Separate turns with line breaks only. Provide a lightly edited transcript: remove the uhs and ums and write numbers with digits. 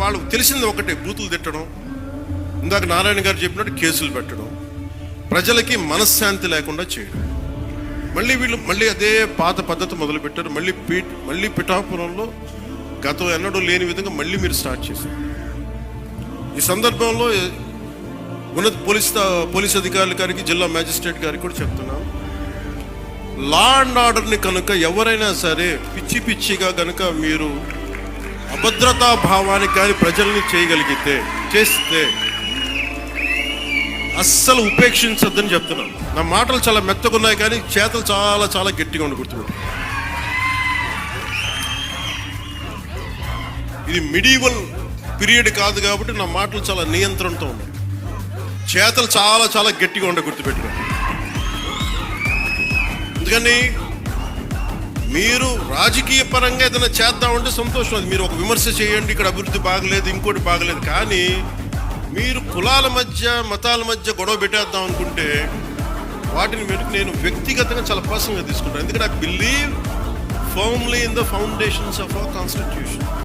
వాళ్ళు తెలిసింది ఒకటే, బూతులు తిట్టడం, ఇందాక నారాయణ గారు చెప్పినట్టు కేసులు పెట్టడం, ప్రజలకి మనశ్శాంతి లేకుండా చేయడం. మళ్ళీ అదే పాత పద్ధతి మొదలుపెట్టారు. మళ్ళీ పిఠాపురంలో గతం ఎన్నడూ లేని విధంగా మళ్ళీ మీరు స్టార్ట్ చేశారు. ఈ సందర్భంలో ఉన్నత పోలీస్ అధికారుల గారికి, జిల్లా మ్యాజిస్ట్రేట్ గారికి కూడా చెప్తున్నాను, లా అండ్ ఆర్డర్ని కనుక ఎవరైనా సరే పిచ్చిగా కనుక మీరు అభద్రతా భావానికి కానీ ప్రజల్ని చేస్తే అస్సలు ఉపేక్షించొద్దని చెప్తున్నాను. నా మాటలు చాలా మెత్తగా ఉన్నాయి కానీ చేతలు చాలా చాలా గట్టిగా ఉండి గుర్తుపెట్టు. ఇది మిడీవల్ పీరియడ్ కాదు కాబట్టి నా మాటలు చాలా నియంత్రణతో ఉన్నాయి. చేతలు చాలా చాలా గట్టిగా ఉండే గుర్తుపెట్టుకోండి. అందుకని మీరు రాజకీయ పరంగా ఏదైనా చేద్దామంటే సంతోషం, అది మీరు ఒక విమర్శ చేయండి, ఇక్కడ అభివృద్ధి బాగలేదు, ఇంకోటి బాగలేదు. కానీ మీరు కులాల మధ్య, మతాల మధ్య గొడవ పెట్టేద్దాం అనుకుంటే వాటిని నేను వ్యక్తిగతంగా చాలా పర్సనల్గా తీసుకుంటాను. ఎందుకంటే I believe firmly in the foundations of our constitution.